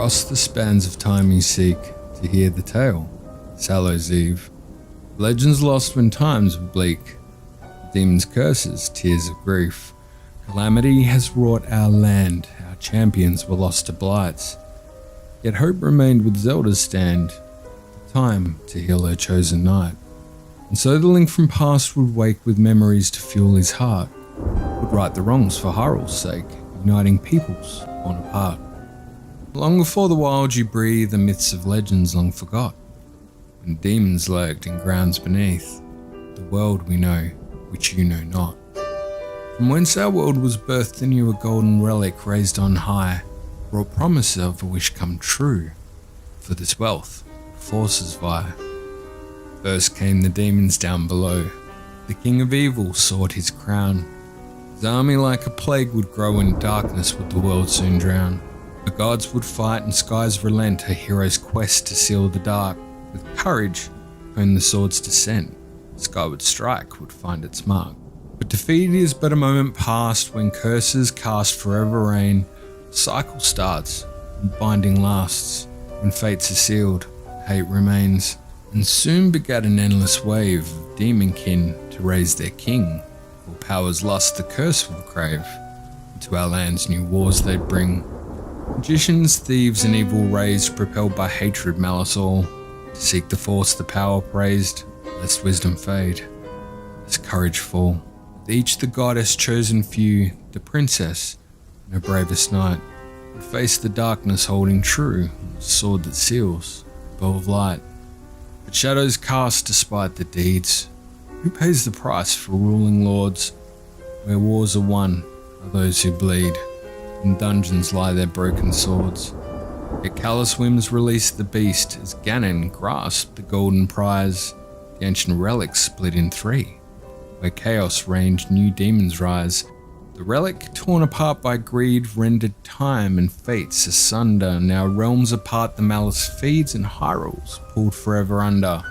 Across the spans of time you seek to hear the tale. It's Hallows Eve. Legends lost when times were bleak. Demons' curses, tears of grief. Calamity has wrought our land. Our champions were lost to blights. Yet hope remained with Zelda's stand. Time to heal her chosen knight. And so the link from past would wake with memories to fuel his heart. Would right the wrongs for Hyrule sake, uniting peoples torn apart. Long before the wild you breathe, the myths of legends long forgot. When demons lurked in grounds beneath, the world we know, which you know not. From whence our world was birthed anew, a golden relic raised on high, brought promise of a wish come true. For this wealth, forces vie. First came the demons down below. The king of evil sought his crown. His army like a plague would grow, in darkness would the world soon drown. The gods would fight and skies relent, a hero's quest to seal the dark. With courage, hone the sword's descent. Sky would strike, would find its mark. But defeat is but a moment past, when curses cast forever reign. The cycle starts, and binding lasts. When fates are sealed, hate remains. And soon begat an endless wave of demon kin to raise their king. For power's lust the curse will crave. Into our lands new wars they'd bring. Magicians, thieves, and evil raised, propelled by hatred, malice all. To seek the force, the power praised, lest wisdom fade, lest courage fall. With each the goddess chosen few, the princess and her bravest knight, would face the darkness holding true, the sword that seals, the bow of light. But shadows cast despite the deeds. Who pays the price for ruling lords? Where wars are won are those who bleed. In dungeons lie their broken swords. Yet callous whims release the beast as Ganon grasped the golden prize. The ancient relic split in three. Where chaos reigned, new demons rise. The relic, torn apart by greed, rendered time and fates asunder. Now realms apart the malice feeds, and Hyrule's pulled forever under.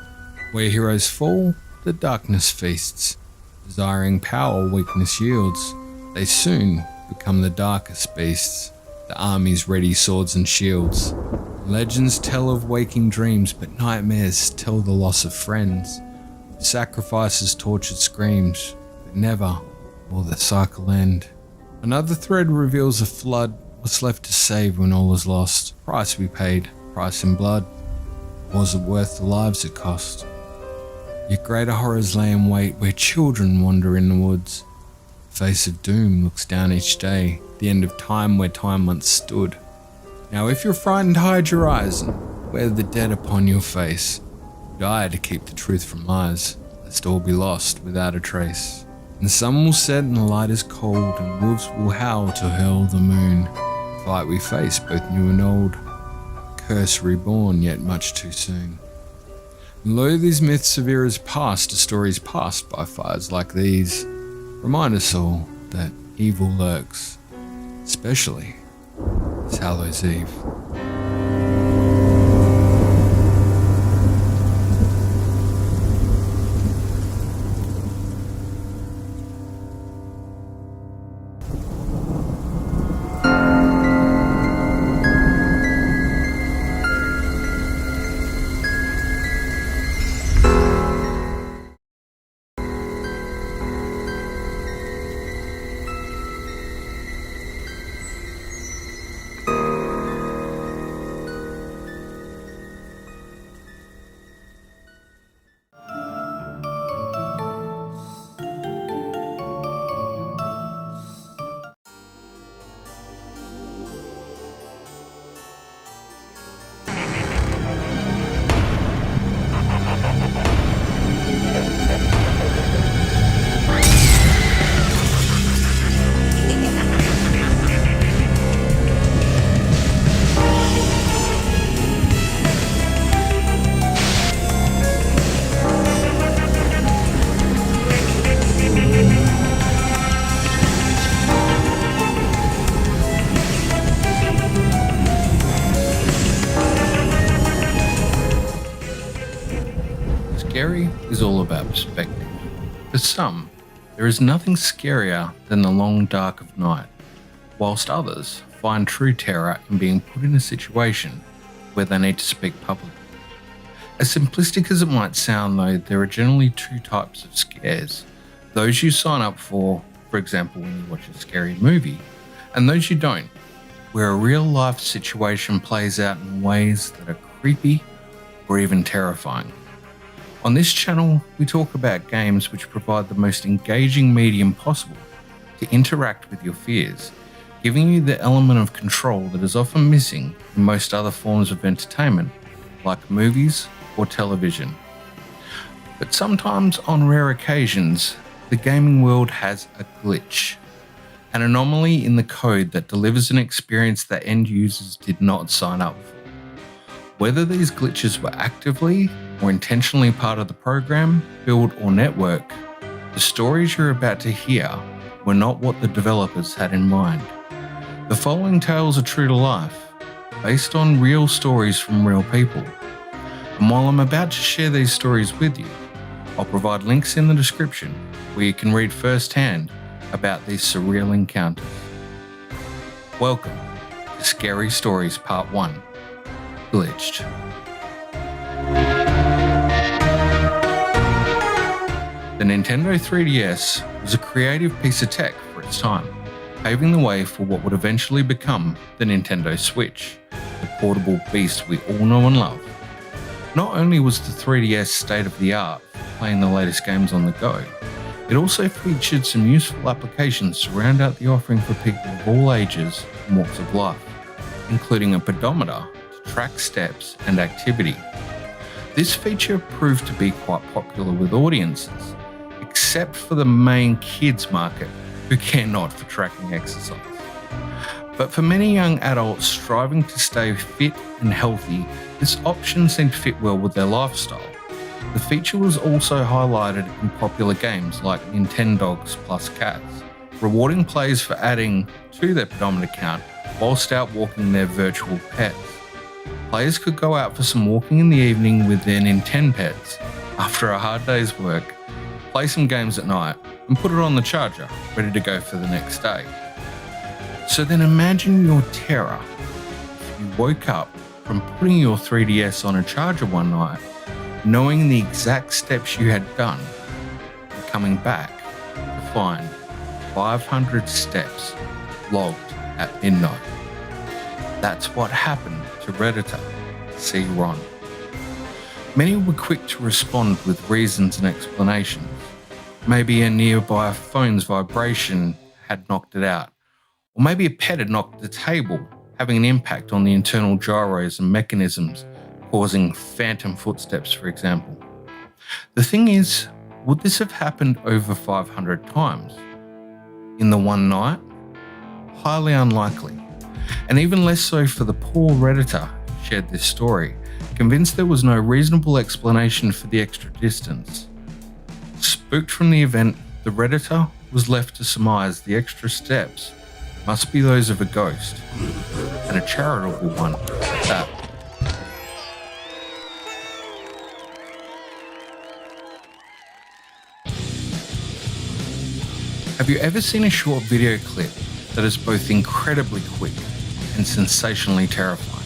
Where heroes fall, the darkness feasts. Desiring power, weakness yields. They soon become the darkest beasts. The armies ready swords and shields. Legends tell of waking dreams, but nightmares tell the loss of friends. Sacrifices, tortured screams, but never will the cycle end. Another thread reveals a flood. What's left to save when all is lost? Price we paid, price in blood. Was it worth the lives it cost? Yet greater horrors lay in wait where children wander in the woods. The face of doom looks down each day, the end of time where time once stood. Now if you're frightened, hide your eyes and wear the dead upon your face. Die to keep the truth from lies, lest all be lost without a trace. And the sun will set and the light is cold, and wolves will howl to hurl the moon. The fight we face, both new and old, curse reborn yet much too soon. And lo, these myths of eras past are stories passed by fires like these. Remind us all that evil lurks, especially this Hallows Eve. Scary is all about perspective. For some, there is nothing scarier than the long dark of night, whilst others find true terror in being put in a situation where they need to speak publicly. As simplistic as it might sound though, there are generally two types of scares. Those you sign up for example when you watch a scary movie, and those you don't, where a real life situation plays out in ways that are creepy or even terrifying. On this channel, we talk about games which provide the most engaging medium possible to interact with your fears, giving you the element of control that is often missing in most other forms of entertainment, like movies or television. But sometimes, on rare occasions, the gaming world has a glitch, an anomaly in the code that delivers an experience that end users did not sign up for. Whether these glitches were actively or intentionally part of the program, build, or network, the stories you're about to hear were not what the developers had in mind. The following tales are true to life, based on real stories from real people. And while I'm about to share these stories with you, I'll provide links in the description where you can read firsthand about these surreal encounters. Welcome to Scary Stories Part 1, Glitched. The Nintendo 3DS was a creative piece of tech for its time, paving the way for what would eventually become the Nintendo Switch, the portable beast we all know and love. Not only was the 3DS state-of-the-art for playing the latest games on the go, it also featured some useful applications to round out the offering for people of all ages and walks of life, including a pedometer to track steps and activity. This feature proved to be quite popular with audiences, except for the main kids market who care not for tracking exercise. But for many young adults striving to stay fit and healthy, this option seemed to fit well with their lifestyle. The feature was also highlighted in popular games like Nintendogs plus Cats, rewarding players for adding to their pedometer count whilst out walking their virtual pets. Players could go out for some walking in the evening with their Nintendo pets after a hard day's work, play some games at night, and put it on the charger, ready to go for the next day. So then imagine your terror if you woke up from putting your 3DS on a charger one night, knowing the exact steps you had done, and coming back to find 500 steps logged at midnight. That's what happened to Redditor C. Ron. Many were quick to respond with reasons and explanations. Maybe a nearby phone's vibration had knocked it out, or maybe a pet had knocked the table, having an impact on the internal gyros and mechanisms, causing phantom footsteps, for example. The thing is, would this have happened over 500 times? In the one night? Highly unlikely, and even less so for the poor Redditor who shared this story, convinced there was no reasonable explanation for the extra distance. Spooked from the event, the Redditor was left to surmise the extra steps must be those of a ghost, and a charitable one at that. Have you ever seen a short video clip that is both incredibly quick and sensationally terrifying?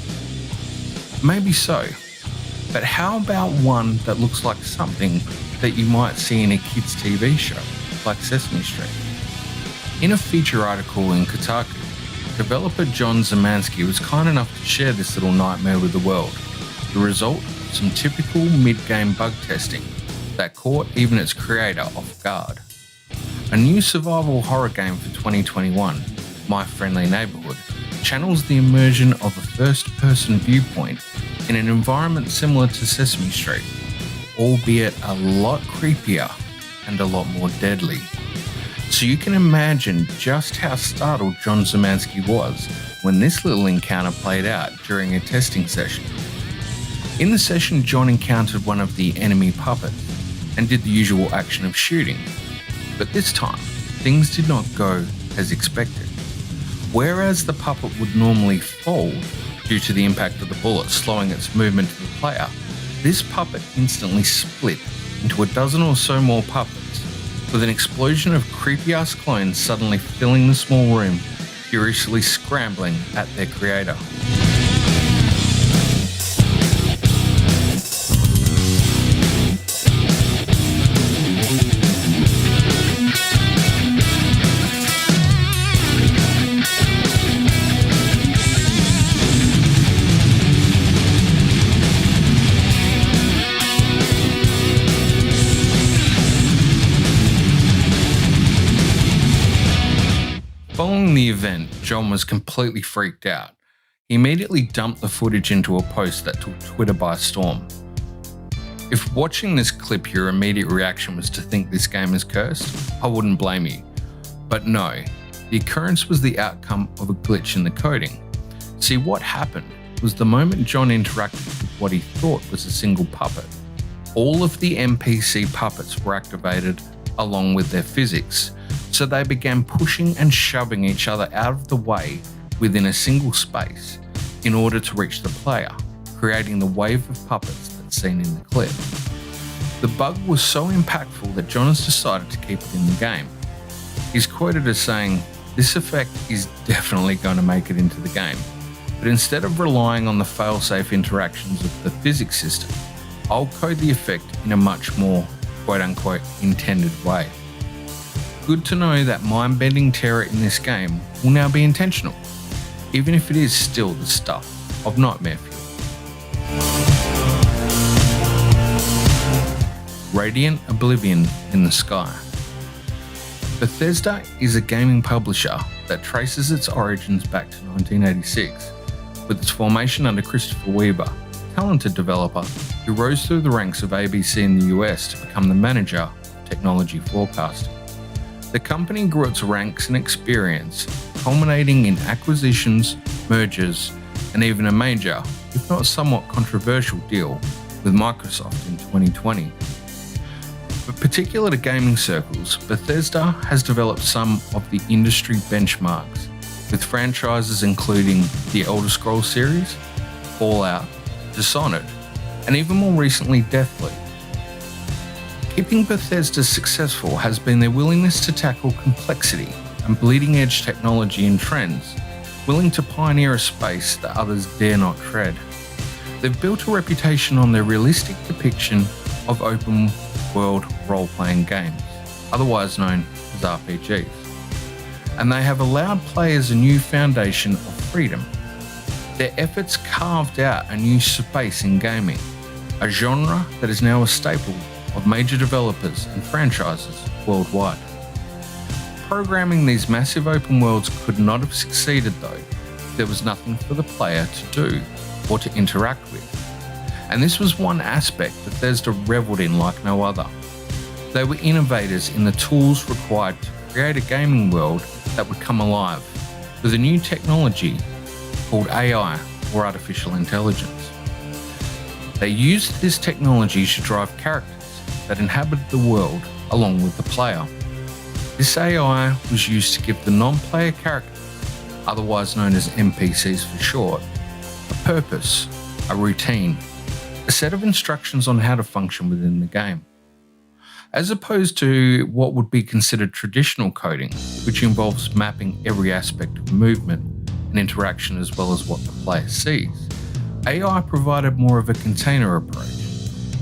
Maybe so, but how about one that looks like something that you might see in a kids' TV show, like Sesame Street? In a feature article in Kotaku, developer John Zemansky was kind enough to share this little nightmare with the world, the result of some typical mid-game bug testing that caught even its creator off guard. A new survival horror game for 2021, My Friendly Neighborhood, channels the immersion of a first-person viewpoint in an environment similar to Sesame Street, albeit a lot creepier and a lot more deadly. So you can imagine just how startled John Zemansky was when this little encounter played out during a testing session. In the session, John encountered one of the enemy puppets and did the usual action of shooting. But this time, things did not go as expected. Whereas the puppet would normally fold due to the impact of the bullet slowing its movement to the player, this puppet instantly split into a dozen or so more puppets, with an explosion of creepy-ass clones suddenly filling the small room furiously scrambling at their creator. Following the event, John was completely freaked out. He immediately dumped the footage into a post that took Twitter by storm. If watching this clip your immediate reaction was to think this game is cursed, I wouldn't blame you. But no, the occurrence was the outcome of a glitch in the coding. See, what happened was the moment John interacted with what he thought was a single puppet, all of the NPC puppets were activated along with their physics. So they began pushing and shoving each other out of the way within a single space in order to reach the player, creating the wave of puppets that's seen in the clip. The bug was so impactful that John has decided to keep it in the game. He's quoted as saying, "This effect is definitely going to make it into the game, but instead of relying on the fail-safe interactions of the physics system, I'll code the effect in a much more quote-unquote intended way." Good to know that mind-bending terror in this game will now be intentional, even if it is still the stuff of nightmare fuel. Radiant oblivion in the sky. Bethesda is a gaming publisher that traces its origins back to 1986, with its formation under Christopher Weber, a talented developer who rose through the ranks of ABC in the US to become the manager of technology forecasting. The company grew its ranks and experience, culminating in acquisitions, mergers, and even a major, if not somewhat controversial deal with Microsoft in 2020. But particular to gaming circles, Bethesda has developed some of the industry benchmarks, with franchises including the Elder Scrolls series, Fallout, Dishonored, and even more recently Deathloop. Keeping Bethesda successful has been their willingness to tackle complexity and bleeding-edge technology and trends, willing to pioneer a space that others dare not tread. They've built a reputation on their realistic depiction of open-world role-playing games, otherwise known as RPGs. And they have allowed players a new foundation of freedom. Their efforts carved out a new space in gaming, a genre that is now a staple of major developers and franchises worldwide. Programming these massive open worlds could not have succeeded though if there was nothing for the player to do or to interact with. And this was one aspect Bethesda revelled in like no other. They were innovators in the tools required to create a gaming world that would come alive with a new technology called AI, or artificial intelligence. They used this technology to drive characters that inhabited the world along with the player. This AI was used to give the non-player characters, otherwise known as NPCs for short, a purpose, a routine, a set of instructions on how to function within the game. As opposed to what would be considered traditional coding, which involves mapping every aspect of movement and interaction as well as what the player sees, AI provided more of a container approach.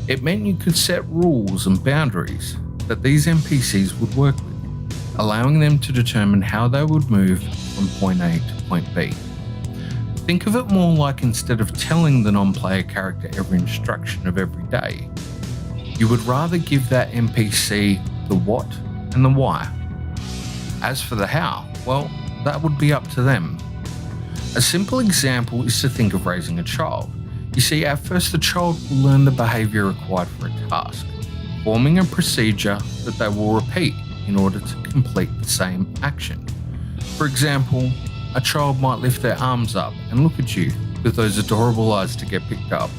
It meant you could set rules and boundaries that these NPCs would work with, allowing them to determine how they would move from point A to point B. Think of it more like instead of telling the non-player character every instruction of every day, you would rather give that NPC the what and the why. As for the how, well, that would be up to them. A simple example is to think of raising a child. You see, at first the child will learn the behaviour required for a task, forming a procedure that they will repeat in order to complete the same action. For example, a child might lift their arms up and look at you with those adorable eyes to get picked up.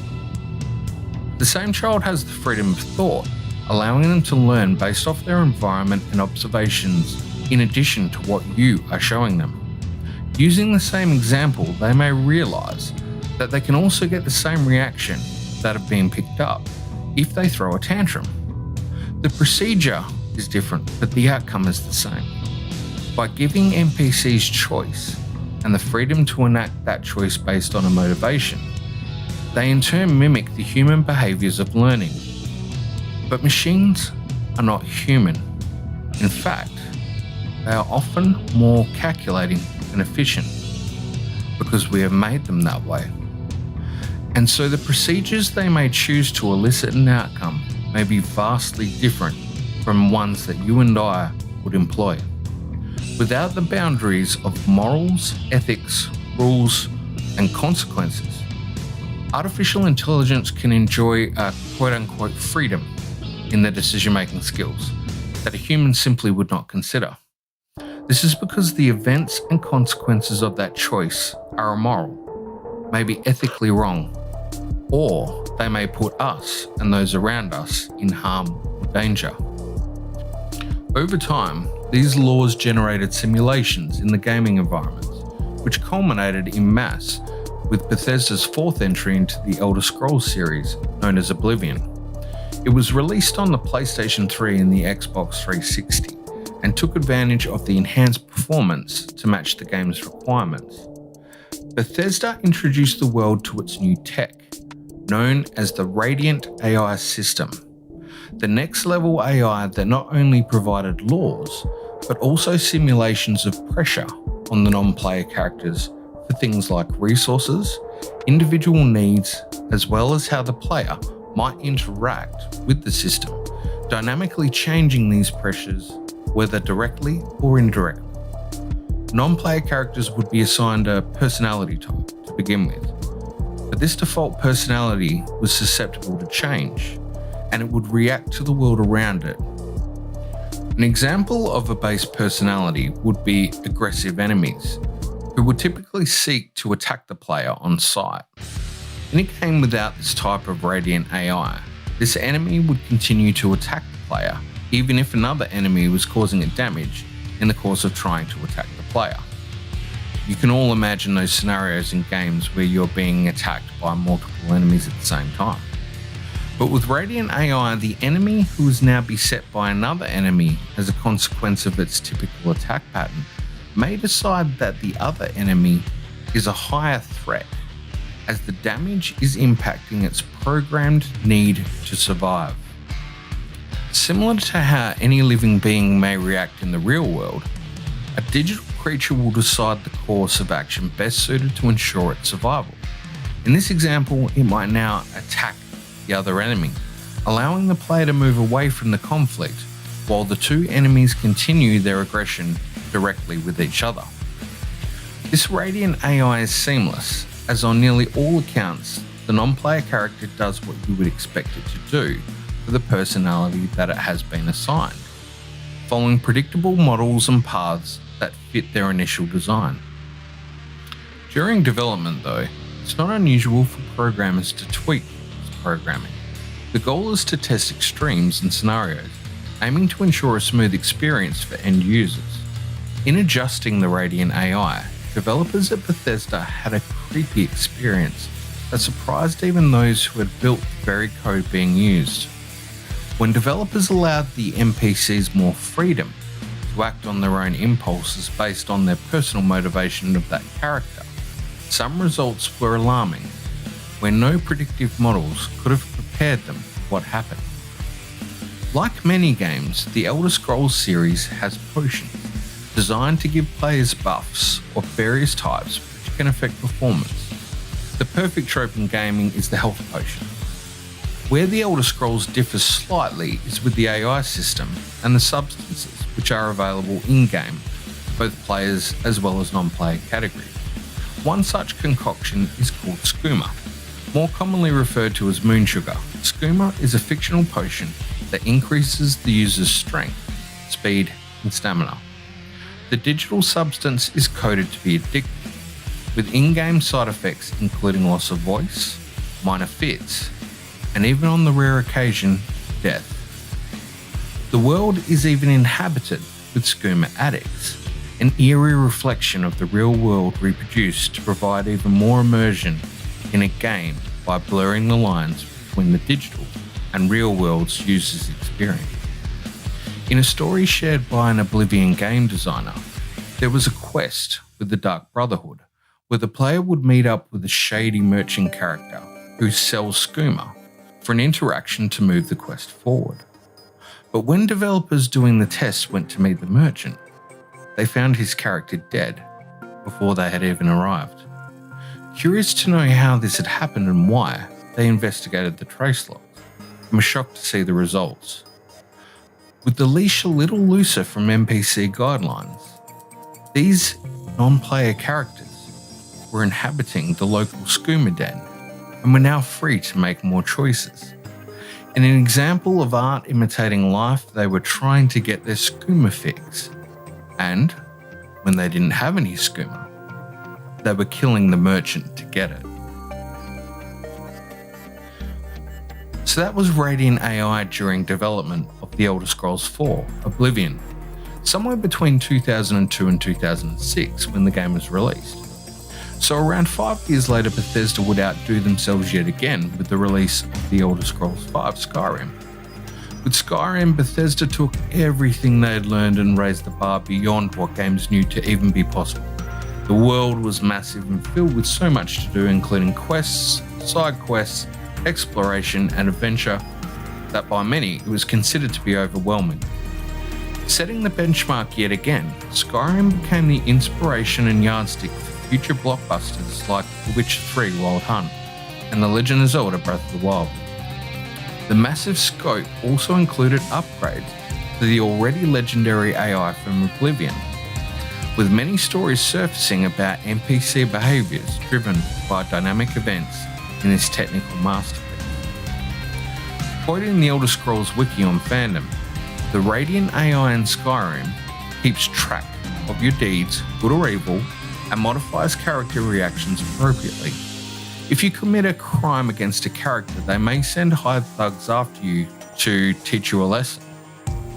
The same child has the freedom of thought, allowing them to learn based off their environment and observations in addition to what you are showing them. Using the same example, they may realise that they can also get the same reaction that have been picked up if they throw a tantrum. The procedure is different, but the outcome is the same. By giving NPCs choice and the freedom to enact that choice based on a motivation, they in turn mimic the human behaviours of learning. But machines are not human. In fact, they are often more calculating and efficient because we have made them that way. And so the procedures they may choose to elicit an outcome may be vastly different from ones that you and I would employ. Without the boundaries of morals, ethics, rules, and consequences, artificial intelligence can enjoy a quote-unquote freedom in their decision-making skills that a human simply would not consider. This is because the events and consequences of that choice are immoral, may be ethically wrong, or they may put us and those around us in harm or danger. Over time, these laws generated simulations in the gaming environments, which culminated en masse with Bethesda's fourth entry into the Elder Scrolls series, known as Oblivion. It was released on the PlayStation 3 and the Xbox 360, and took advantage of the enhanced performance to match the game's requirements. Bethesda introduced the world to its new tech, known as the Radiant AI system, the next level AI that not only provided laws, but also simulations of pressure on the non-player characters for things like resources, individual needs, as well as how the player might interact with the system, dynamically changing these pressures whether directly or indirectly. Non-player characters would be assigned a personality type to begin with, but this default personality was susceptible to change, and it would react to the world around it. An example of a base personality would be aggressive enemies, who would typically seek to attack the player on sight. In a game without this type of Radiant AI, this enemy would continue to attack the player, even if another enemy was causing it damage in the course of trying to attack the player. You can all imagine those scenarios in games where you're being attacked by multiple enemies at the same time. But with Radiant AI, the enemy who is now beset by another enemy as a consequence of its typical attack pattern may decide that the other enemy is a higher threat, as the damage is impacting its programmed need to survive. Similar to how any living being may react in the real world, a digital creature will decide the course of action best suited to ensure its survival. In this example, it might now attack the other enemy, allowing the player to move away from the conflict while the two enemies continue their aggression directly with each other. This Radiant AI is seamless, as on nearly all accounts, the non-player character does what you would expect it to do for the personality that it has been assigned, following predictable models and paths that fit their initial design. During development though, it's not unusual for programmers to tweak this programming. The goal is to test extremes and scenarios, aiming to ensure a smooth experience for end users. In adjusting the Radiant AI, developers at Bethesda had a creepy experience that surprised even those who had built the very code being used. When developers allowed the NPCs more freedom to act on their own impulses based on their personal motivation of that character, some results were alarming, where no predictive models could have prepared them for what happened. Like many games, the Elder Scrolls series has potions designed to give players buffs of various types which can affect performance. The perfect trope in gaming is the health potion. Where the Elder Scrolls differs slightly is with the AI system and the substances which are available in-game for both players as well as non-player categories. One such concoction is called skooma, more commonly referred to as moon sugar. Skooma is a fictional potion that increases the user's strength, speed, and stamina. The digital substance is coded to be addictive, with in-game side effects including loss of voice, minor fits, and even on the rare occasion, death. The world is even inhabited with skooma addicts, an eerie reflection of the real world reproduced to provide even more immersion in a game by blurring the lines between the digital and real world's users' experience. In a story shared by an Oblivion game designer, There was a quest with the Dark Brotherhood where the player would meet up with a shady merchant character who sells skooma for an interaction to move the quest forward. But when developers doing the test went to meet the merchant, they found his character dead before they had even arrived. Curious to know how this had happened and why, they investigated the trace logs and were shocked to see the results. With the leash a little looser from NPC guidelines, these non-player characters were inhabiting the local skooma den and were now free to make more choices. In an example of art imitating life, they were trying to get their skooma fix. And when they didn't have any skooma, they were killing the merchant to get it. So that was Radiant AI during development of The Elder Scrolls IV: Oblivion, somewhere between 2002 and 2006 when the game was released. So around 5 years later, Bethesda would outdo themselves yet again with the release of The Elder Scrolls V: Skyrim. With Skyrim, Bethesda took everything they had learned and raised the bar beyond what games knew to even be possible. The world was massive and filled with so much to do, including quests, side quests, exploration and adventure, that by many it was considered to be overwhelming. Setting the benchmark yet again, Skyrim became the inspiration and yardstick for future blockbusters like The Witcher 3: Wild Hunt and The Legend of Zelda: Breath of the Wild. The massive scope also included upgrades to the already legendary AI from Oblivion, with many stories surfacing about NPC behaviours driven by dynamic events in this technical masterpiece. Quoting the Elder Scrolls wiki on fandom, the Radiant AI in Skyrim keeps track of your deeds, good or evil, and modifies character reactions appropriately. If you commit a crime against a character, they may send hired thugs after you to teach you a lesson,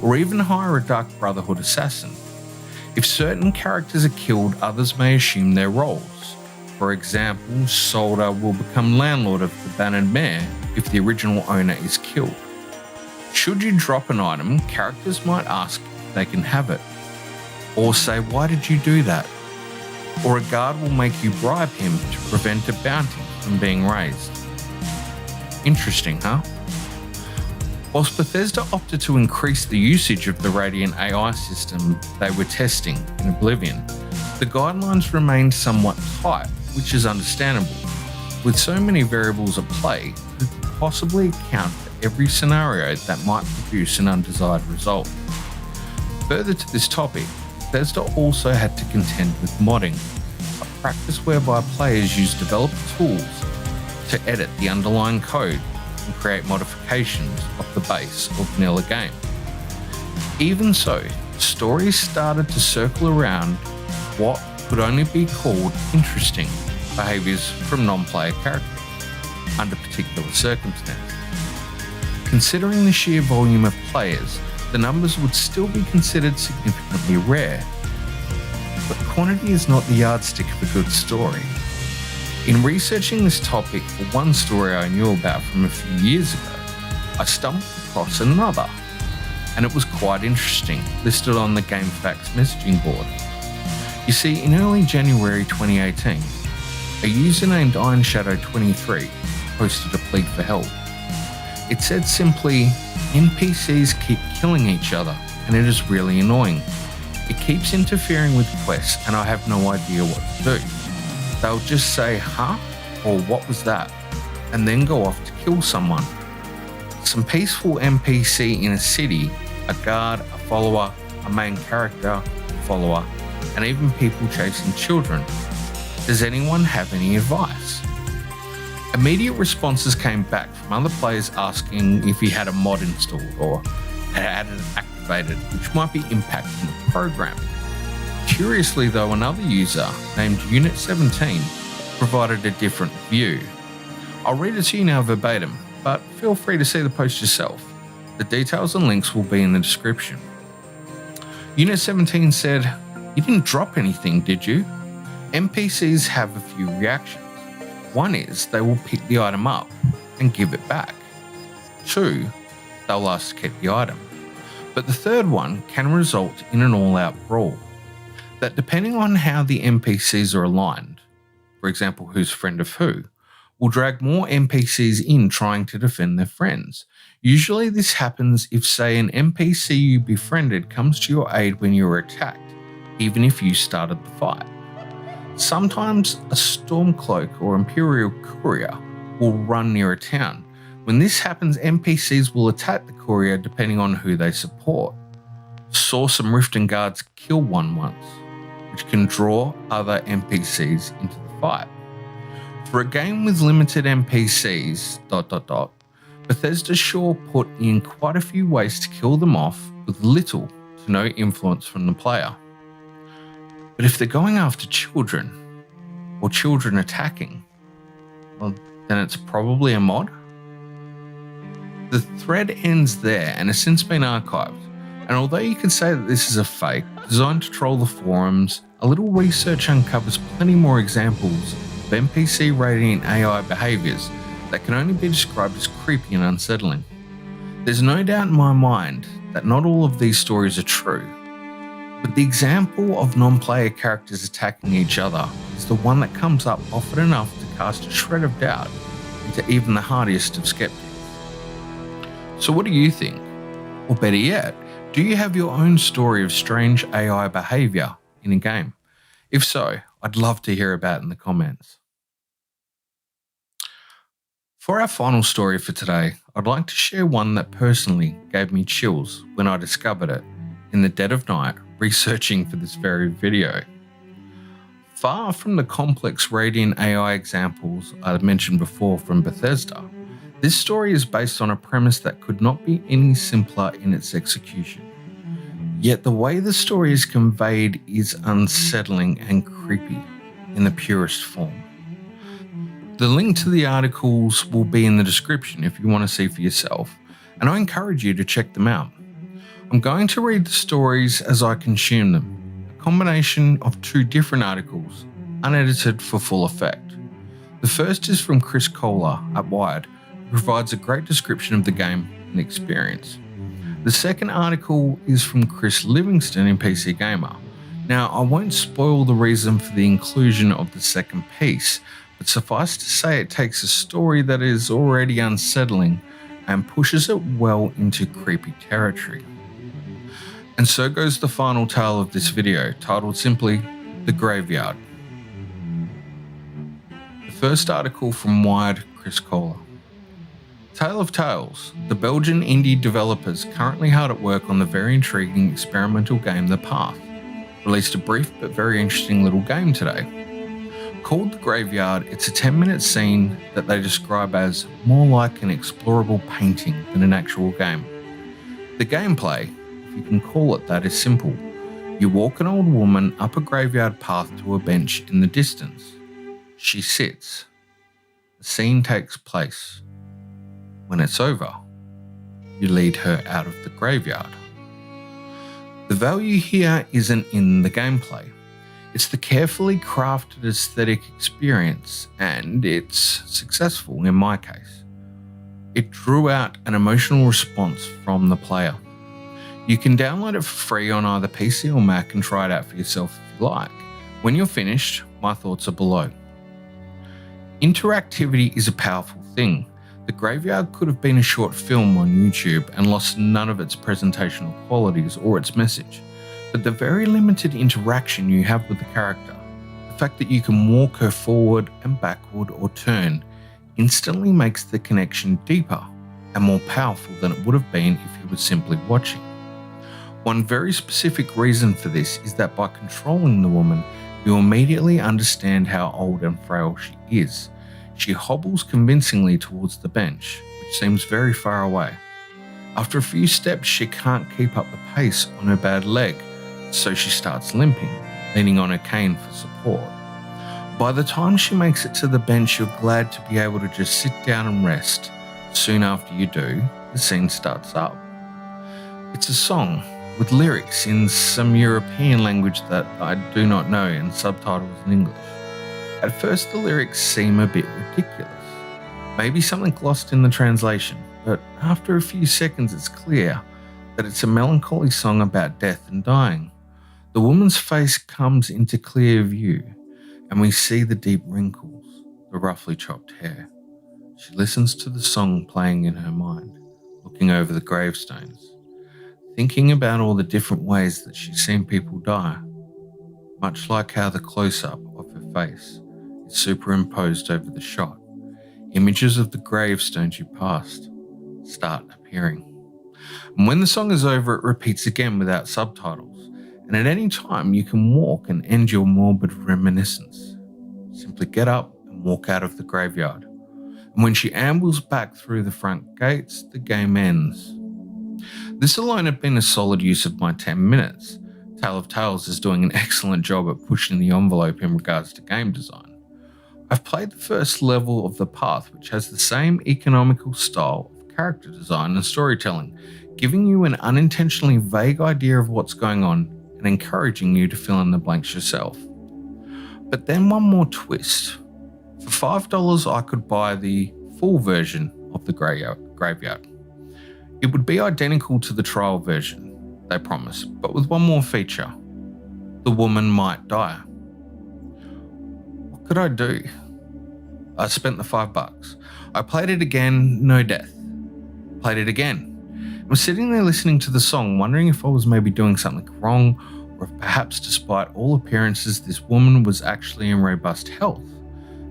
or even hire a Dark Brotherhood assassin. If certain characters are killed, others may assume their roles. For example, Solder will become landlord of the Bannered Mare if the original owner is killed. Should you drop an item, characters might ask if they can have it, or say, "Why did you do that?" Or a guard will make you bribe him to prevent a bounty from being raised. Interesting, huh? Whilst Bethesda opted to increase the usage of the Radiant AI system they were testing in Oblivion, the guidelines remained somewhat tight, which is understandable. With so many variables at play, who could possibly account for every scenario that might produce an undesired result? Further to this topic, Bethesda also had to contend with modding, a practice whereby players use developer tools to edit the underlying code and create modifications of the base or vanilla game. Even so, stories started to circle around what could only be called interesting behaviours from non-player characters under particular circumstances. Considering the sheer volume of players, the numbers would still be considered significantly rare. But quantity is not the yardstick of a good story. In researching this topic for one story I knew about from a few years ago, I stumbled across another, and it was quite interesting, listed on the GameFAQs messaging board. You see, in early January 2018, a user named IronShadow23 posted a plea for help. It said simply, "NPCs keep killing each other and it is really annoying. It keeps interfering with quests and I have no idea what to do. They'll just say, 'Huh?' or 'What was that?' and then go off to kill someone. Some peaceful NPC in a city, a guard, a follower, a main character, a follower, and even people chasing children. Does anyone have any advice?" Immediate responses came back from other players asking if he had a mod installed or had it activated, which might be impacting the program. Curiously though, another user named Unit17 provided a different view. I'll read it to you now verbatim, but feel free to see the post yourself. The details and links will be in the description. Unit17 said, "You didn't drop anything, did you? NPCs have a few reactions. One is they will pick the item up and give it back. 2, they'll ask to keep the item. But the third one can result in an all-out brawl. that depending on how the NPCs are aligned, for example, who's friend of who, will drag more NPCs in trying to defend their friends. Usually this happens if, say, an NPC you befriended comes to your aid when you were attacked, even if you started the fight. Sometimes a Stormcloak or Imperial Courier will run near a town. When this happens, NPCs will attack the courier depending on who they support. Saw some Riften guards kill one once, which can draw other NPCs into the fight. For a game with limited NPCs, Bethesda sure put in quite a few ways to kill them off with little to no influence from the player. But if they're going after children, or children attacking, well, then it's probably a mod. The thread ends there and has since been archived, and although you could say that this is a fake, designed to troll the forums, a little research uncovers plenty more examples of NPC rating and AI behaviours that can only be described as creepy and unsettling. There's no doubt in my mind that not all of these stories are true, but the example of non-player characters attacking each other is the one that comes up often enough to cast a shred of doubt into even the hardiest of skeptics. So what do you think? Or better yet, do you have your own story of strange AI behaviour in a game? If so, I'd love to hear about it in the comments. For our final story for today, I'd like to share one that personally gave me chills when I discovered it in the dead of night researching for this very video. Far from the complex radiant AI examples I mentioned before from Bethesda, this story is based on a premise that could not be any simpler in its execution. Yet the way the story is conveyed is unsettling and creepy in the purest form. The link to the articles will be in the description if you want to see for yourself, and I encourage you to check them out. I'm going to read the stories as I consume them, a combination of two different articles, unedited for full effect. The first is from Chris Kohler at Wired, who provides a great description of the game and experience. The second article is from Chris Livingston in PC Gamer. Now, I won't spoil the reason for the inclusion of the second piece, but suffice to say it takes a story that is already unsettling and pushes it well into creepy territory. And so goes the final tale of this video, titled simply The Graveyard. The first article from Wired, Chris Kohler. Tale of Tales, the Belgian indie developers currently hard at work on the very intriguing experimental game The Path, released a brief but very interesting little game today. Called The Graveyard, it's a 10-minute scene that they describe as more like an explorable painting than an actual game. The gameplay, if you can call it that, is simple. You walk an old woman up a graveyard path to a bench in the distance. She sits. The scene takes place. When it's over, you lead her out of the graveyard. The value here isn't in the gameplay. It's the carefully crafted aesthetic experience, and it's successful in my case. It drew out an emotional response from the player. You can download it for free on either PC or Mac and try it out for yourself if you like. When you're finished, my thoughts are below. Interactivity is a powerful thing. The Graveyard could have been a short film on YouTube and lost none of its presentational qualities or its message, but the very limited interaction you have with the character, the fact that you can walk her forward and backward or turn, instantly makes the connection deeper and more powerful than it would have been if you were simply watching. One very specific reason for this is that by controlling the woman, you immediately understand how old and frail she is. She hobbles convincingly towards the bench, which seems very far away. After a few steps, she can't keep up the pace on her bad leg, so she starts limping, leaning on her cane for support. By the time she makes it to the bench, you're glad to be able to just sit down and rest. Soon after you do, the scene starts up. It's a song with lyrics in some European language that I do not know and subtitles in English. At first the lyrics seem a bit ridiculous, maybe something lost in the translation, but after a few seconds it's clear that it's a melancholy song about death and dying. The woman's face comes into clear view, and we see the deep wrinkles, the roughly chopped hair. She listens to the song playing in her mind, looking over the gravestones, thinking about all the different ways that she's seen people die, much like how the close-up of her face is superimposed over the shot. Images of the gravestones you passed start appearing. And when the song is over, it repeats again without subtitles, and at any time you can walk and end your morbid reminiscence. Simply get up and walk out of the graveyard. And when she ambles back through the front gates, the game ends. This alone had been a solid use of my 10 minutes. Tale of Tales is doing an excellent job at pushing the envelope in regards to game design. I've played the first level of The Path, which has the same economical style of character design and storytelling, giving you an unintentionally vague idea of what's going on and encouraging you to fill in the blanks yourself. But then one more twist. For $5 I could buy the full version of the graveyard. It would be identical to the trial version, they promise, but with one more feature. The woman might die. What could I do? I spent the $5. I played it again, no death. Played it again. I was sitting there listening to the song, wondering if I was maybe doing something wrong, or if perhaps despite all appearances this woman was actually in robust health,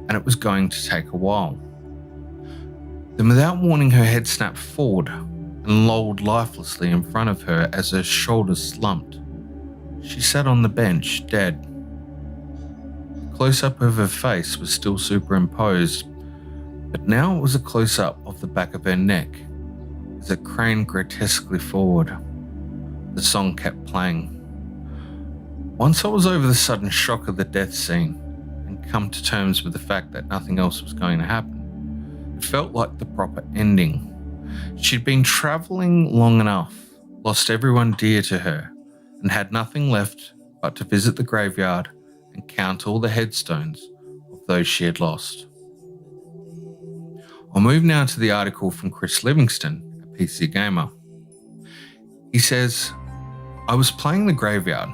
and it was going to take a while. Then without warning, her head snapped forward and lolled lifelessly in front of her as her shoulders slumped. She sat on the bench, dead. The close-up of her face was still superimposed, but now it was a close-up of the back of her neck as it craned grotesquely forward. The song kept playing. Once I was over the sudden shock of the death scene and come to terms with the fact that nothing else was going to happen, it felt like the proper ending. She'd been travelling long enough, lost everyone dear to her, and had nothing left but to visit the graveyard and count all the headstones of those she had lost. I'll move now to the article from Chris Livingston, a PC gamer. He says, I was playing the graveyard.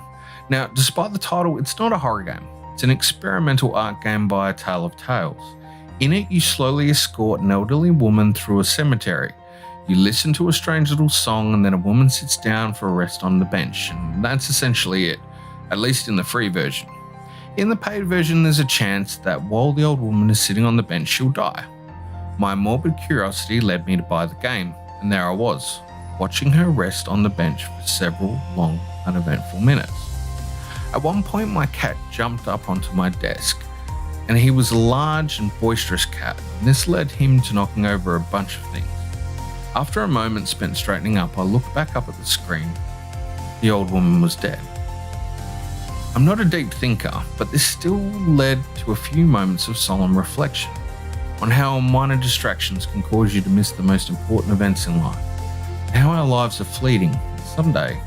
Now, despite the title, it's not a horror game. It's an experimental art game by Tale of Tales. In it, you slowly escort an elderly woman through a cemetery. You listen to a strange little song, and then a woman sits down for a rest on the bench, and that's essentially it, at least in the free version. In the paid version, there's a chance that while the old woman is sitting on the bench, she'll die. My morbid curiosity led me to buy the game, and there I was, watching her rest on the bench for several long, uneventful minutes. At one point, my cat jumped up onto my desk, and he was a large and boisterous cat, and this led him to knocking over a bunch of things. After a moment spent straightening up, I looked back up at the screen. The old woman was dead. I'm not a deep thinker, but this still led to a few moments of solemn reflection on how minor distractions can cause you to miss the most important events in life, and how our lives are fleeting, and someday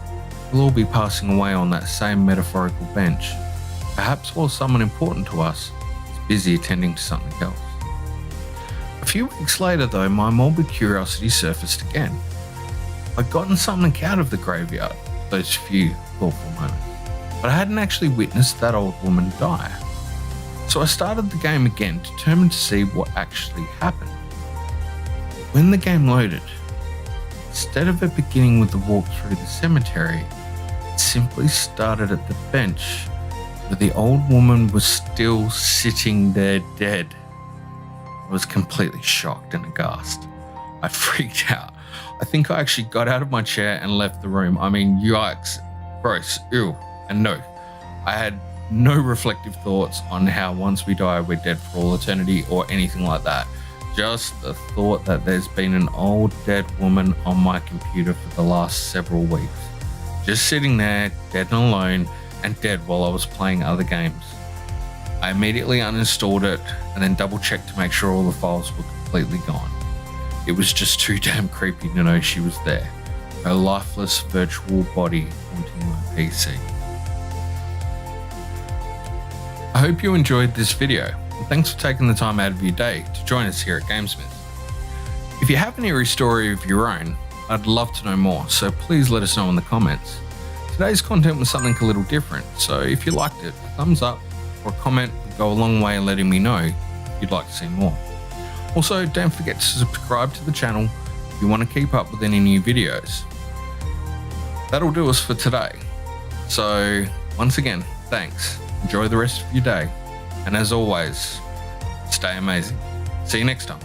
we'll all be passing away on that same metaphorical bench, perhaps while someone important to us is busy attending to something else. A few weeks later though, my morbid curiosity surfaced again. I'd gotten something out of the graveyard, those few thoughtful moments, but I hadn't actually witnessed that old woman die. So I started the game again, determined to see what actually happened. When the game loaded, instead of it beginning with the walk through the cemetery, it simply started at the bench where the old woman was still sitting there dead. I was completely shocked and aghast. I freaked out. I think I actually got out of my chair and left the room. I mean, yikes, gross, ew, and no. I had no reflective thoughts on how once we die we're dead for all eternity or anything like that. Just the thought that there's been an old dead woman on my computer for the last several weeks. Just sitting there, dead and alone, and dead while I was playing other games. I immediately uninstalled it and then double checked to make sure all the files were completely gone. It was just too damn creepy to know she was there, her lifeless virtual body haunting my PC. I hope you enjoyed this video, and thanks for taking the time out of your day to join us here at GameSmiths. If you have an eerie story of your own, I'd love to know more, so please let us know in the comments. Today's content was something a little different, so if you liked it, a thumbs up or a comment would go a long way in letting me know you'd like to see more. Also, don't forget to subscribe to the channel if you want to keep up with any new videos. That'll do us for today. So, once again, thanks. Enjoy the rest of your day. And as always, stay amazing. See you next time.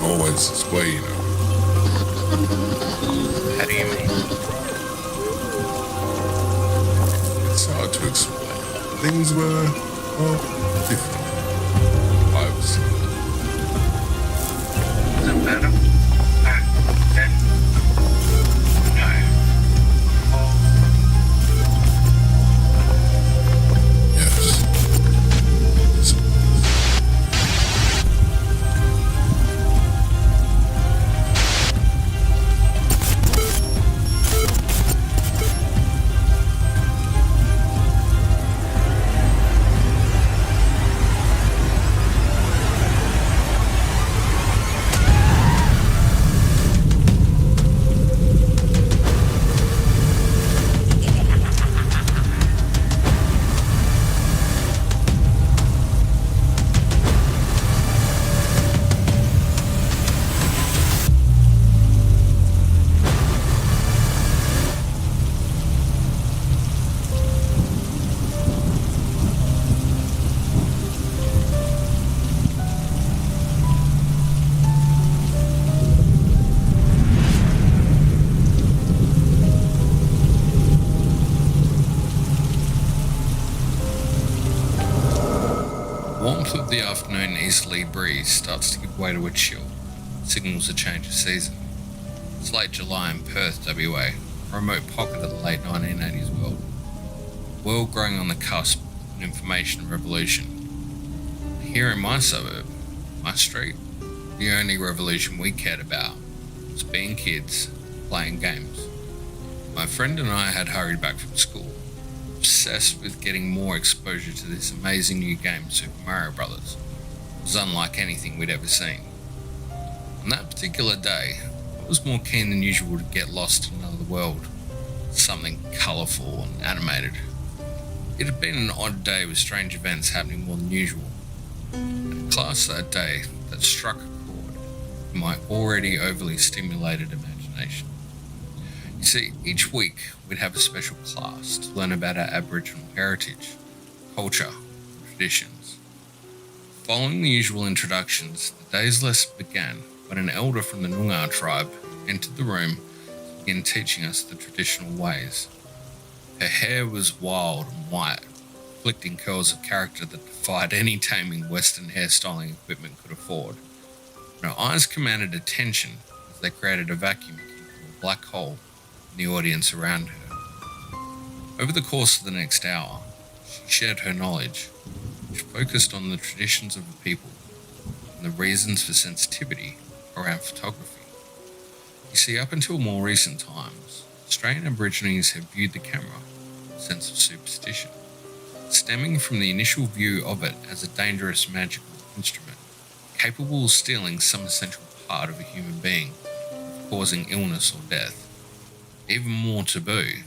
Always this way, you know. How do you mean? It's hard to explain. Things were, well, different. I was. Is it better? Then? No. Yes. Warmth of the afternoon easterly breeze starts to give way to a chill. Signals a change of season. It's late July in Perth, WA, a remote pocket of the late 1980s world. A world growing on the cusp of an information revolution. Here in my suburb, my street, the only revolution we cared about was being kids, playing games. My friend and I had hurried back from school, obsessed with getting more exposure to this amazing new game, Super Mario Bros. It was unlike anything we'd ever seen. On that particular day, I was more keen than usual to get lost in another world, something colourful and animated. It had been an odd day with strange events happening more than usual. I had a class that day that struck a chord in my already overly stimulated imagination. You see, each week we'd have a special class to learn about our Aboriginal heritage, culture, and traditions. Following the usual introductions, the day's lesson began when an elder from the Noongar tribe entered the room to begin teaching us the traditional ways. Her hair was wild and white, reflecting curls of character that defied any taming Western hairstyling equipment could afford. And her eyes commanded attention as they created a vacuum into a black hole the audience around her. Over the course of the next hour, she shared her knowledge, which focused on the traditions of the people and the reasons for sensitivity around photography. You see, up until more recent times, Australian Aborigines have viewed the camera with a sense of superstition, stemming from the initial view of it as a dangerous magical instrument, capable of stealing some essential part of a human being, causing illness or death. Even more taboo,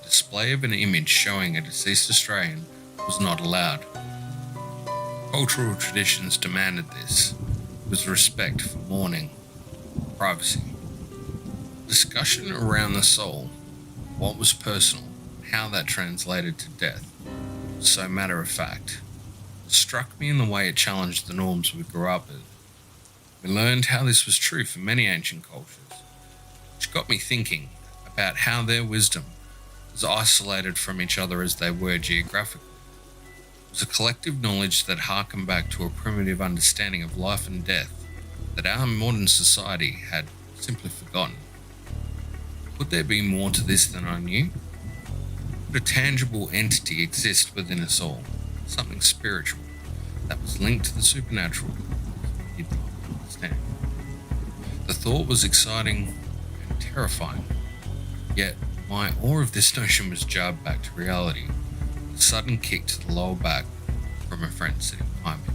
the display of an image showing a deceased Australian was not allowed. Cultural traditions demanded this, with respect for mourning, privacy. Discussion around the soul, what was personal, and how that translated to death, was so matter of fact. It struck me in the way it challenged the norms we grew up with. We learned how this was true for many ancient cultures, which got me thinking about how their wisdom was isolated from each other as they were geographically. was a collective knowledge that harkened back to a primitive understanding of life and death that our modern society had simply forgotten. Could there be more to this than I knew? Could a tangible entity exist within us all, something spiritual that was linked to the supernatural we did not understand? The thought was exciting and terrifying, yet my awe of this notion was jabbed back to reality with a sudden kick to the lower back from a friend sitting behind me.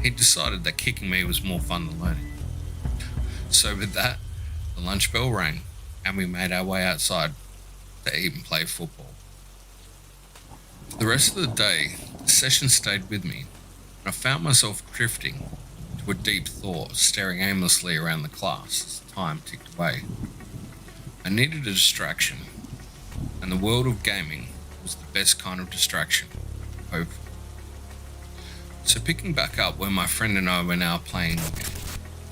He decided that kicking me was more fun than learning. So with that, the lunch bell rang and we made our way outside to eat and play football. For the rest of the day, the session stayed with me, and I found myself drifting into a deep thought, staring aimlessly around the class as time ticked away. I needed a distraction, and the world of gaming was the best kind of distraction, hopefully. So picking back up where my friend and I were now playing again,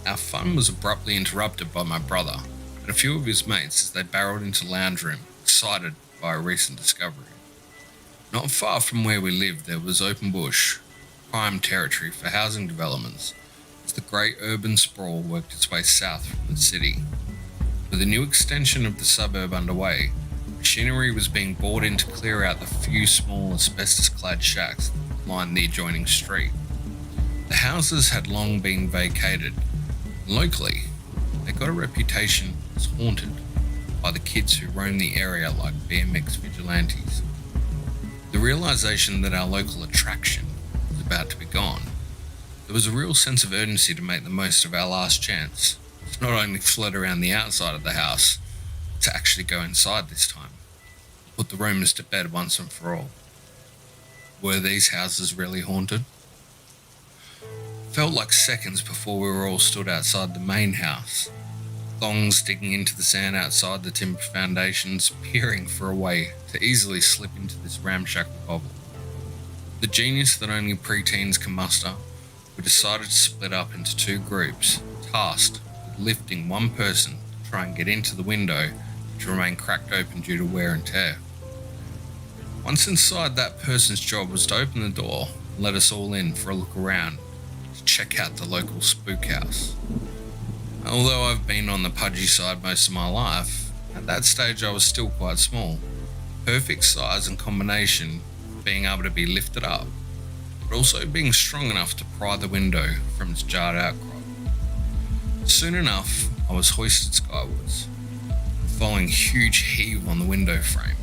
our fun was abruptly interrupted by my brother and a few of his mates as they barreled into the lounge room, excited by a recent discovery. Not far from where we lived there was open bush, prime territory for housing developments, as the great urban sprawl worked its way south from the city. With a new extension of the suburb underway, machinery was being brought in to clear out the few small asbestos-clad shacks that lined the adjoining street. The houses had long been vacated, and locally, they got a reputation as haunted by the kids who roam the area like BMX vigilantes. The realisation that our local attraction was about to be gone, there was a real sense of urgency to make the most of our last chance, to not only flirt around the outside of the house, but to actually go inside this time, put the rumours to bed once and for all. Were these houses really haunted? Felt like seconds before we were all stood outside the main house, thongs digging into the sand outside the timber foundations, peering for a way to easily slip into this ramshackle bubble. The genius that only preteens can muster, we decided to split up into two groups, tasked with lifting one person to try and get into the window, which remained cracked open due to wear and tear. Once inside, that person's job was to open the door and let us all in for a look around to check out the local spook house. Although I've been on the pudgy side most of my life, at that stage I was still quite small. Perfect size and combination of being able to be lifted up, but also being strong enough to pry the window from its jarred outcrop. Soon enough, I was hoisted skywards. Following a huge heave on the window frame,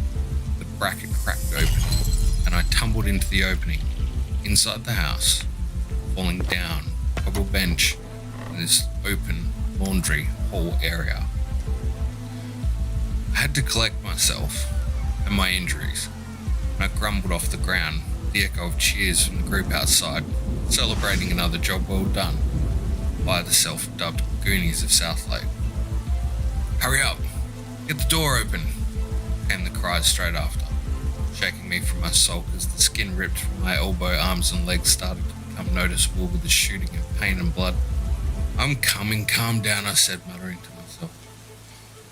the bracket cracked open, and I tumbled into the opening, inside the house, falling down a cobble bench in this open laundry hall area. I had to collect myself and my injuries, and I grumbled off the ground, the echo of cheers from the group outside, celebrating another job well done by the self-dubbed Goonies of South Lake. "Hurry up! Get the door open!" came the cries straight after, shaking me from my sulk as the skin ripped from my elbow, arms and legs started to become noticeable with the shooting of pain and blood. "I'm coming, calm down," I said, muttering to myself.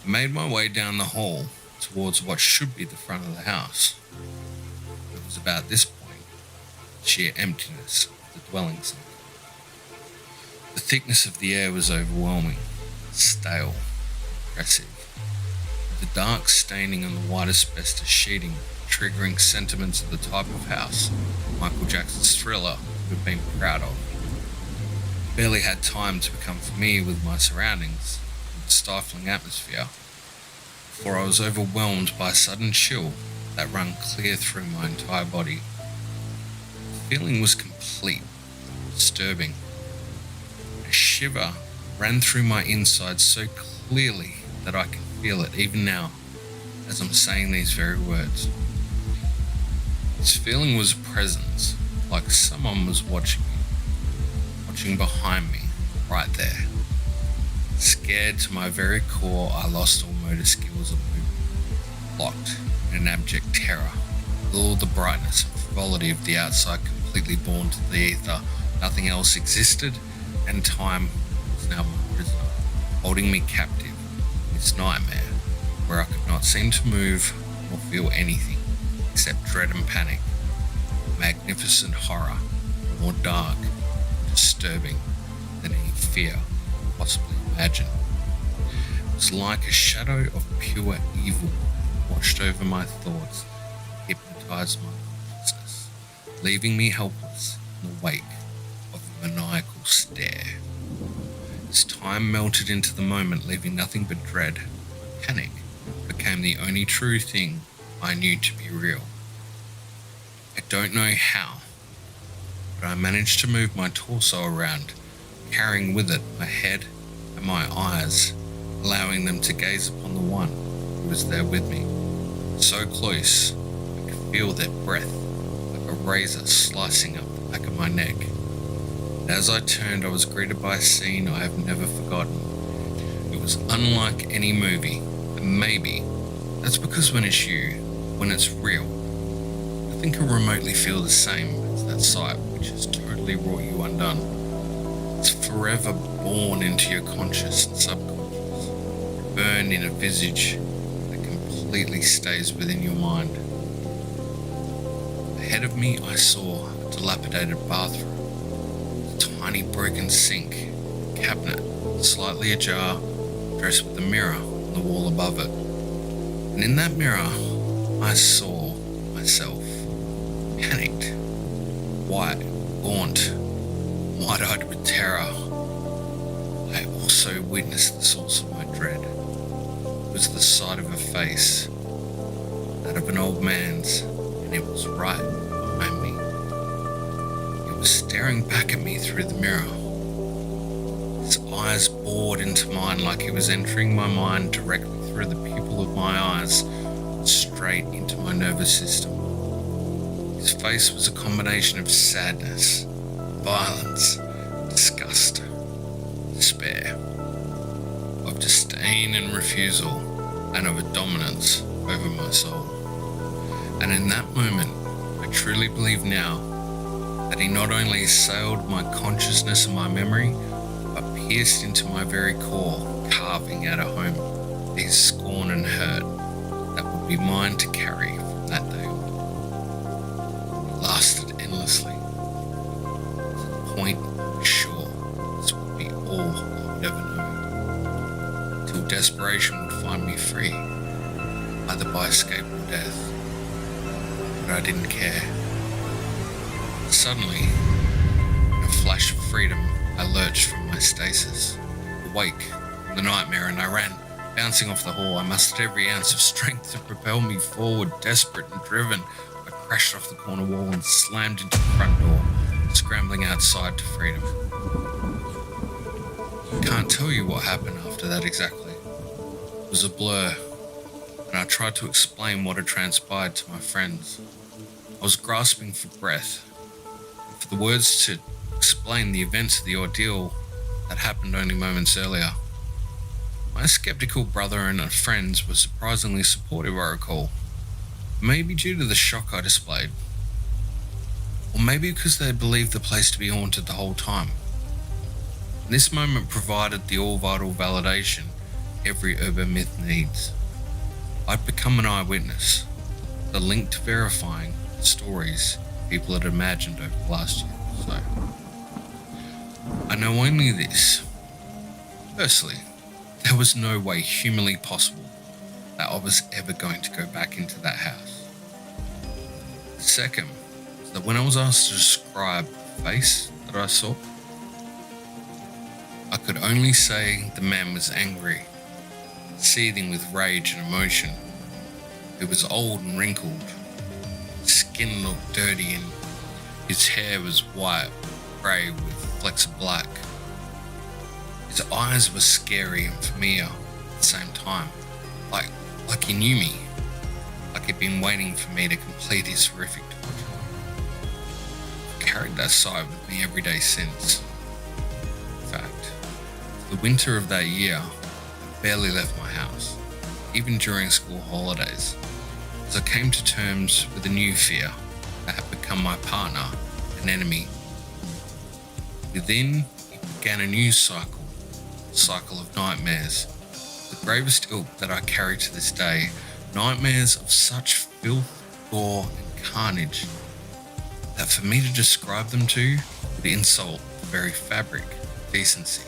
I made my way down the hall towards what should be the front of the house. It was about this point, the sheer emptiness of the dwelling site. The thickness of the air was overwhelming, stale, oppressive, with the dark staining on the white asbestos sheeting triggering sentiments of the type of house Michael Jackson's Thriller would have been proud of. Barely had time to become familiar with my surroundings and the stifling atmosphere before I was overwhelmed by a sudden chill that ran clear through my entire body. The feeling was complete, disturbing. A shiver ran through my insides so clearly that I can feel it even now as I'm saying these very words. This feeling was a presence, like someone was watching me. Watching behind me, right there. Scared to my very core, I lost all motor skills of movement, locked in an abject terror, with all the brightness and frivolity of the outside completely born to the ether. Nothing else existed, and time was now my prisoner, holding me captive in this nightmare where I could not seem to move or feel anything except dread and panic. magnificent horror, more dark, disturbing than any fear I could possibly imagine. It was like a shadow of pure evil washed over my thoughts and hypnotized my consciousness, leaving me helpless in the wake of a maniacal stare. As time melted into the moment, leaving nothing but dread, panic became the only true thing I knew to be real. I don't know how, but I managed to move my torso around, carrying with it my head and my eyes, allowing them to gaze upon the one who was there with me. So close, I could feel their breath like a razor slicing up the back of my neck. And as I turned, I was greeted by a scene I have never forgotten. It was unlike any movie, and maybe that's because when it's you, when it's real, nothing can remotely feel the same as that sight which has totally brought you undone. It's forever born into your conscious and subconscious, burned in a visage that completely stays within your mind. Ahead of me, I saw a dilapidated bathroom, a tiny broken sink, cabinet slightly ajar, dressed with a mirror on the wall above it. And in that mirror, I saw myself, panicked, white, gaunt, wide-eyed with terror. I also witnessed the source of my dread. It was the sight of a face, that of an old man's, and it was right behind me. It was staring back at me through the mirror. His eyes bored into mine like he was entering my mind directly through the pupil of my eyes, straight into my nervous system. His face was a combination of sadness, violence, disgust, despair, of disdain and refusal, and of a dominance over my soul. And in that moment, I truly believe now that he not only assailed my consciousness and my memory, but pierced into my very core, carving out a home, these scorn and hurt that would be mine to carry from that day on. It lasted endlessly, to the point I was sure this would be all I would ever know, till desperation would find me free, either by escape or death. But I didn't care. Suddenly, in a flash of freedom, I lurched from my stasis, awake from the nightmare, and I ran, bouncing off the hall. I mustered every ounce of strength to propel me forward, desperate and driven. I crashed off the corner wall and slammed into the front door, scrambling outside to freedom. I can't tell you what happened after that exactly. It was a blur, and I tried to explain what had transpired to my friends. I was grasping for breath, and for the words to explain the events of the ordeal that happened only moments earlier. My skeptical brother and friends were surprisingly supportive, I recall. Maybe due to the shock I displayed, or maybe because they believed the place to be haunted the whole time. And this moment provided the all-vital validation every urban myth needs. I'd become an eyewitness, the link to verifying the stories people had imagined over the last year or so. I know only this. Firstly, there was no way humanly possible that I was ever going to go back into that house. Second, is that when I was asked to describe the face that I saw, I could only say the man was angry, seething with rage and emotion. He was old and wrinkled, his skin looked dirty, and his hair was white, grey with flecks of black. His eyes were scary and familiar at the same time, like he knew me, like he'd been waiting for me to complete his horrific torture. I've carried that sight with me every day since. In fact, the winter of that year, I barely left my house, even during school holidays, as I came to terms with a new fear that had become my partner and enemy. Within, it began a new cycle of nightmares, the gravest ilk that I carry to this day, nightmares of such filth, gore and carnage that for me to describe them to would insult the very fabric of decency.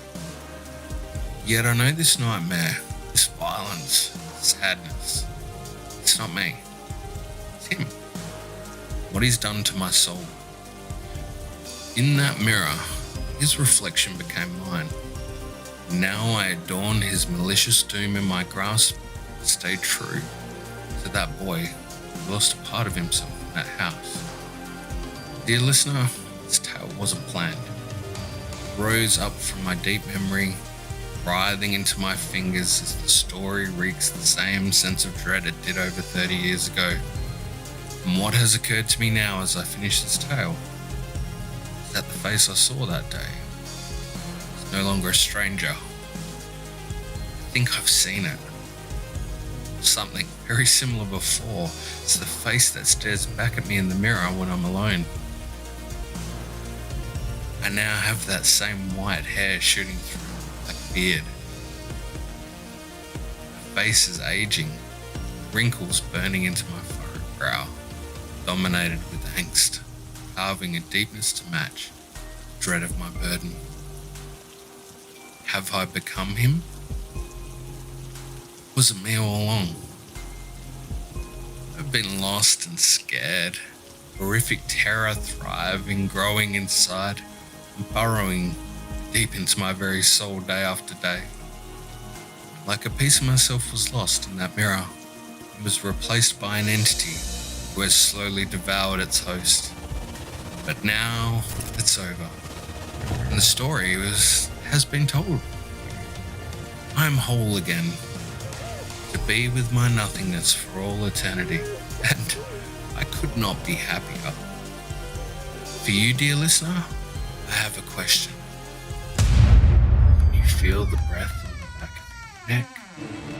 Yet I know this nightmare, this violence, sadness, it's not me. It's him. What he's done to my soul. In that mirror, his reflection became mine. Now I adorn his malicious doom in my grasp, stay true to that boy who lost a part of himself in that house. Dear listener, this tale wasn't planned. It rose up from my deep memory, writhing into my fingers as the story reeks the same sense of dread it did over 30 years ago. And what has occurred to me now as I finish this tale is that the face I saw that day is no longer a stranger. I think I've seen it. Something very similar before. It's the face that stares back at me in the mirror when I'm alone. I now have that same white hair shooting through my black beard. My face is aging, wrinkles burning into my furrowed brow, dominated with angst, carving a deepness to match the dread of my burden. Have I become him? Was it me all along? I've been lost and scared, horrific terror thriving, growing inside, and burrowing deep into my very soul day after day. Like a piece of myself was lost in that mirror, it was replaced by an entity who has slowly devoured its host. But now it's over, and the story has been told. I am whole again, to be with my nothingness for all eternity, and I could not be happier. For you, dear listener, I have a question. Can you feel the breath on the back of your neck?